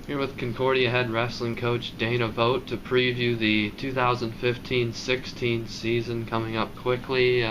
Here with Concordia head wrestling coach Dana Vogt to preview the 2015-16 season coming up quickly.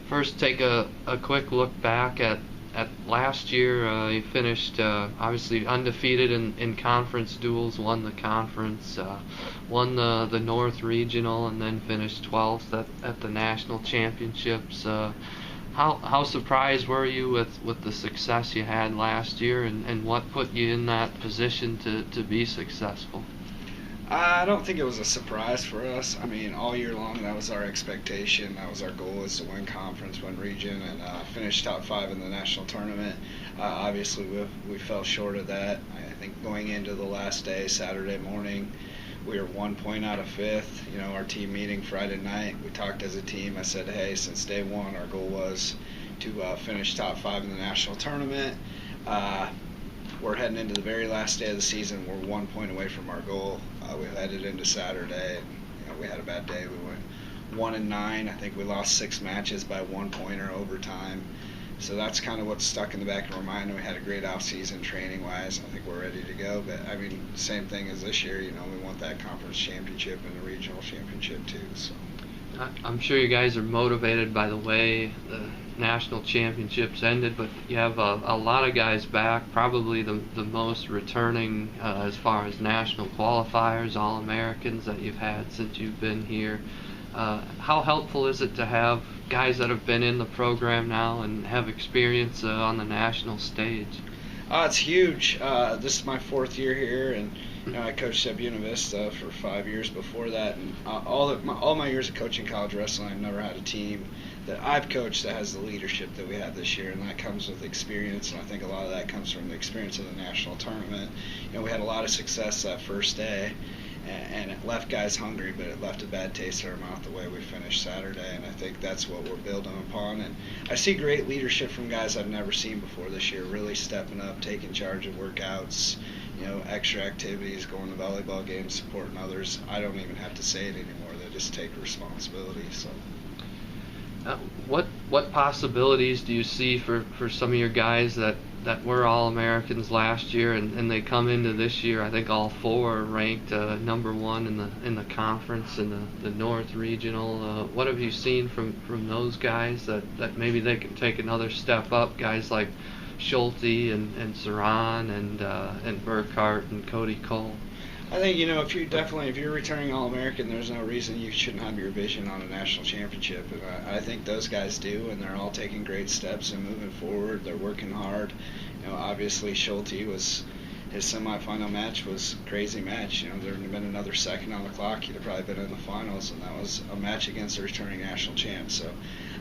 First, take a quick look back at last year. You finished obviously undefeated in conference duels, won the conference, won the North Regional, and then finished 12th at the national championships. How surprised were you with the success you had last year, and what put you in that position to be successful? I don't think it was a surprise for us. I mean, all year long, that was our expectation. That was our goal, is to win conference, win region, and finish top five in the national tournament. Obviously, we fell short of that. I think going into the last day, Saturday morning, we were 1 point out of fifth. You know, our team meeting Friday night, we talked as a team. I said, hey, since day one, our goal was to finish top five in the national tournament. We're heading into the very last day of the season. We're 1 point away from our goal. We headed into Saturday, and we had a bad day. We went 1-9. I think we lost 6 matches by 1 point or overtime. So that's kind of what's stuck in the back of our mind. We had a great off-season training-wise. I think we're ready to go. But I mean, same thing as this year. You know, we want that conference championship and the regional championship too. So I'm sure you guys are motivated by the way the national championships ended, but you have a lot of guys back, probably the most returning as far as national qualifiers, All-Americans that you've had since you've been here. How helpful is it to have guys that have been in the program now and have experience on the national stage? It's huge. This is my 4th year here, and you know, I coached at Buena Vista for 5 years before that. And all my years of coaching college wrestling, I've never had a team that I've coached that has the leadership that we have this year, and that comes with experience. And I think a lot of that comes from the experience of the national tournament. You know, we had a lot of success that first day, and it left guys hungry, but it left a bad taste in our mouth the way we finished Saturday, and I think that's what we're building upon. And I see great leadership from guys I've never seen before this year, really stepping up, taking charge of workouts, you know, extra activities, going to volleyball games, supporting others. I don't even have to say it anymore. They just take responsibility. So. What possibilities do you see for some of your guys that were All-Americans last year and they come into this year? I think all 4 are ranked number 1 in the conference in the North Regional. What have you seen from those guys that maybe they can take another step up? Guys like Schulte and Saran and Burkhart and Cody Cole. I think, you know, if you're returning All-American, there's no reason you shouldn't have your vision on a national championship. And I think those guys do, and they're all taking great steps and moving forward. They're working hard. You know, obviously Schulte his semifinal match was a crazy match. You know, there would have been another second on the clock, he'd have probably been in the finals, and that was a match against the returning national champ. So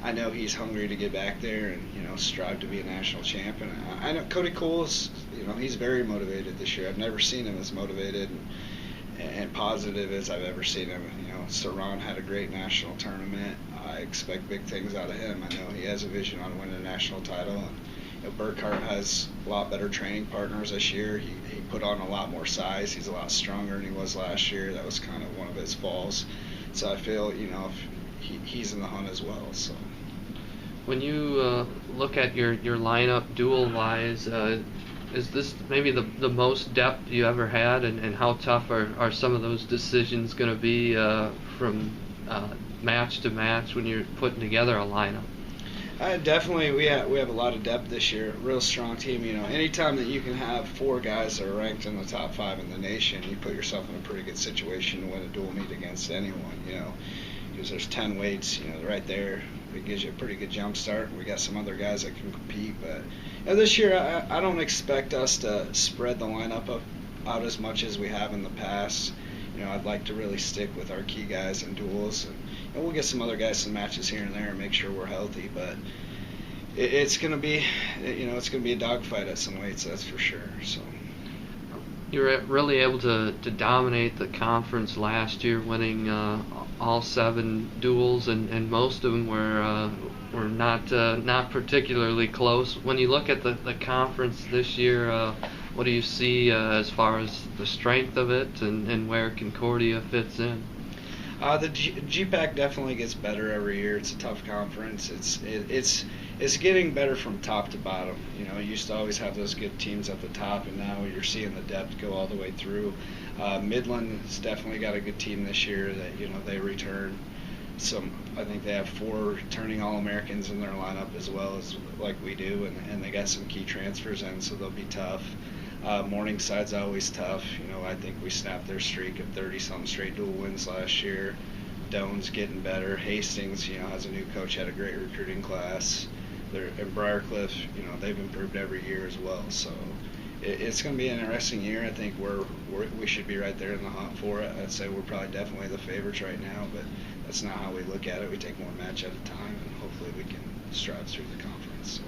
I know he's hungry to get back there and, you know, strive to be a national champ. And I know Cody Cole is, you know, he's very motivated this year. I've never seen him as motivated and positive as I've ever seen him. You know, Saran had a great national tournament. I expect big things out of him. I know he has a vision on winning a national title. And, you know, Burkhart has a lot better training partners this year. He put on a lot more size. He's a lot stronger than he was last year. That was kind of one of his falls. So I feel, you know, he's in the hunt as well. So when you look at your lineup dual-wise, is this maybe the most depth you ever had, and how tough are some of those decisions going to be from match to match when you're putting together a lineup? Definitely, we have a lot of depth this year. Real strong team. You know, anytime that you can have 4 guys that are ranked in the top 5 in the nation, you put yourself in a pretty good situation to win a dual meet against anyone. You know, because there's 10 weights. You know, right there, it gives you a pretty good jump start. And we got some other guys that can compete. But you know, this year, I don't expect us to spread the lineup out as much as we have in the past. You know, I'd like to really stick with our key guys in duels, and we'll get some other guys some matches here and there and make sure we're healthy. But it's going to be, you know, it's going to be a dogfight at some weights, that's for sure. So you were really able to dominate the conference last year, winning all 7 duels, and most of them were not particularly close. When you look at the conference this year, what do you see as far as the strength of it and where Concordia fits in? The GPAC definitely gets better every year. It's a tough conference. It's it's getting better from top to bottom. You know, you used to always have those good teams at the top, and now you're seeing the depth go all the way through. Midland's definitely got a good team this year that, you know, they return some. I think they have 4 returning All-Americans in their lineup as well as like we do, and they got some key transfers in, so they'll be tough. Morningside's always tough. You know, I think we snapped their streak of 30-something straight dual wins last year. Doan's getting better. Hastings, you know, has a new coach, had a great recruiting class. And Briarcliff, you know, they've improved every year as well. So it's going to be an interesting year. I think we should be right there in the hunt for it. I'd say we're probably definitely the favorites right now, but that's not how we look at it. We take one match at a time, and hopefully we can strive through the conference. So.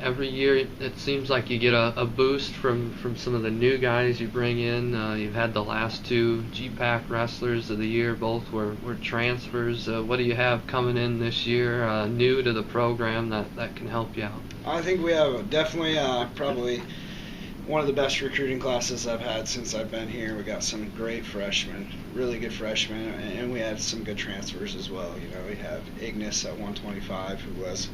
Every year it seems like you get a boost from some of the new guys you bring in. You've had the last 2 GPAC wrestlers of the year, both were transfers. What do you have coming in this year, new to the program that can help you out? I think we have definitely probably one of the best recruiting classes I've had since I've been here. We got some great freshmen, really good freshmen, and we had some good transfers as well. You know, we have Ignis at 125, who was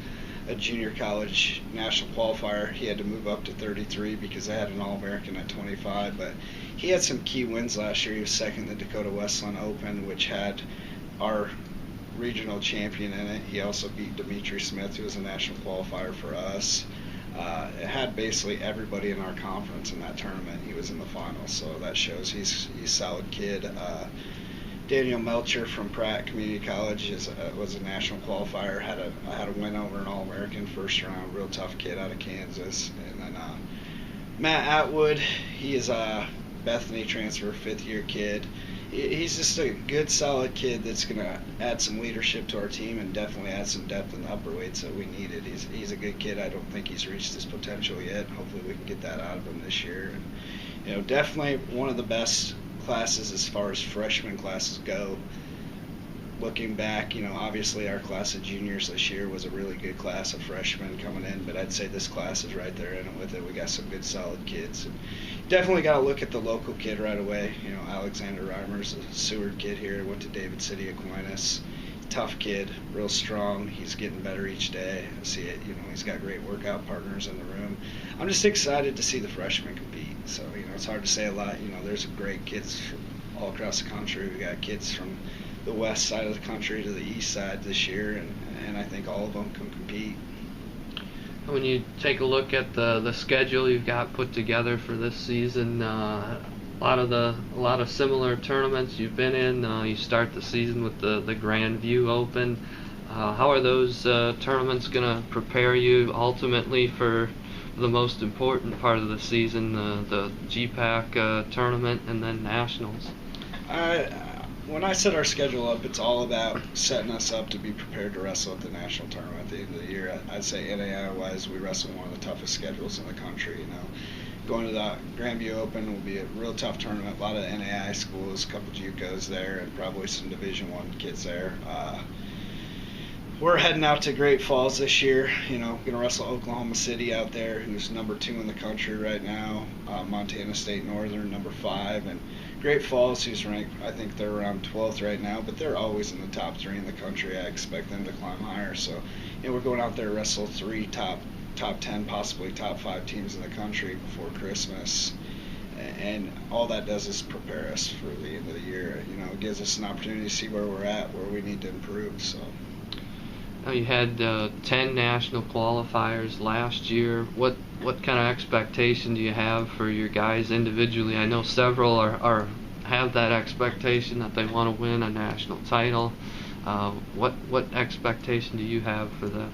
a junior college national qualifier. He had to move up to 33 because they had an All-American at 25, but he had some key wins last year. He was second in the Dakota Westland Open, which had our regional champion in it. He also beat Dimitri Smith, who was a national qualifier for us. It had basically everybody in our conference in that tournament. He was in the finals, so that shows he's a solid kid. Daniel Melcher from Pratt Community College was a national qualifier. Had a win over an All-American first round. Real tough kid out of Kansas. And then Matt Atwood, he is a Bethany transfer, 5th-year kid. He's just a good, solid kid that's going to add some leadership to our team and definitely add some depth in the upper weights that we needed. He's a good kid. I don't think he's reached his potential yet. Hopefully we can get that out of him this year. And, you know, definitely one of the best classes as far as freshman classes go. Looking back, you know, obviously our class of juniors this year was a really good class of freshmen coming in, but I'd say this class is right there in it with it. We got some good, solid kids. And definitely got to look at the local kid right away. You know, Alexander Reimer's a Seward kid here, went to David City Aquinas. Tough kid, real strong. He's getting better each day. I see it. You know, he's got great workout partners in the room. I'm just excited to see the freshmen compete. So, you know, it's hard to say a lot. You know, there's great kids from all across the country. We got kids from the west side of the country to the east side this year, and I think all of them can compete. When you take a look at the schedule you've got put together for this season, a lot of similar tournaments you've been in. You start the season with the Grandview Open. How are those tournaments going to prepare you ultimately for the most important part of the season, the GPAC tournament and then nationals? When I set our schedule up, it's all about setting us up to be prepared to wrestle at the national tournament at the end of the year. I'd say NAI-wise, we wrestle one of the toughest schedules in the country. You know, going to the Grandview Open will be a real tough tournament. A lot of NAI schools, a couple JUCOs there, and probably some Division I kids there. We're heading out to Great Falls this year. You know, going to wrestle Oklahoma City out there, who's number 2 in the country right now. Montana State Northern, number 5, and Great Falls, who's ranked, I think they're around 12th right now, but they're always in the top 3 in the country. I expect them to climb higher. So, you know, we're going out there to wrestle 3 top 10, possibly top 5 teams in the country before Christmas. And all that does is prepare us for the end of the year. You know, it gives us an opportunity to see where we're at, where we need to improve. So. Now you had 10 national qualifiers last year. What kind of expectation do you have for your guys individually? I know several have that expectation that they want to win a national title. What expectation do you have for that?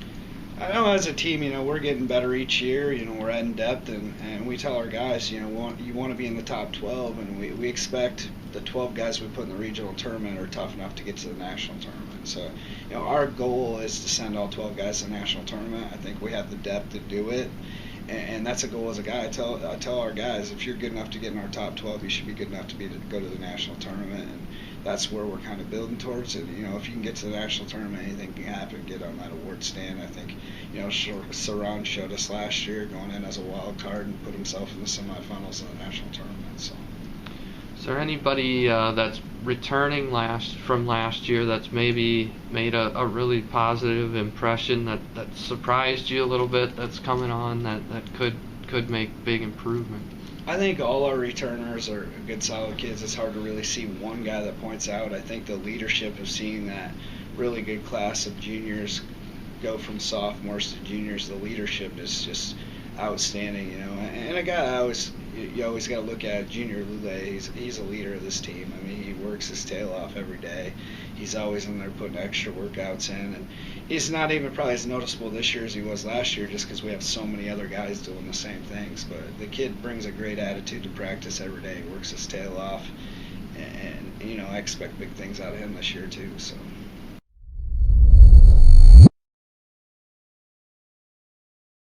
I know as a team, you know, we're getting better each year. You know, we're adding depth, and we tell our guys, you know, you want to be in the top 12, and we expect the 12 guys we put in the regional tournament are tough enough to get to the national tournament. So, you know, our goal is to send all 12 guys to the national tournament. I think we have the depth to do it, and that's a goal as a guy. I tell our guys, if you're good enough to get in our top 12, you should be good enough to go to the national tournament, and that's where we're kind of building towards it. You know, if you can get to the national tournament, anything can happen. Get on that award stand. I think, you know, Saran showed us last year going in as a wild card and put himself in the semifinals in the national tournament. Is there anybody that's returning from last year that's maybe made a really positive impression that surprised you a little bit, that's coming on that could make big improvement? I think all our returners are good, solid kids. It's hard to really see one guy that points out. I think the leadership of seeing that really good class of juniors go from sophomores to juniors, the leadership is just outstanding, you know. And a guy you always got to look at, Junior Lule. He's a leader of this team. I mean, he works his tail off every day. He's always in there putting extra workouts in, and he's not even probably as noticeable this year as he was last year, just because we have so many other guys doing the same things. But the kid brings a great attitude to practice every day. Works his tail off, and you know, I expect big things out of him this year too. So.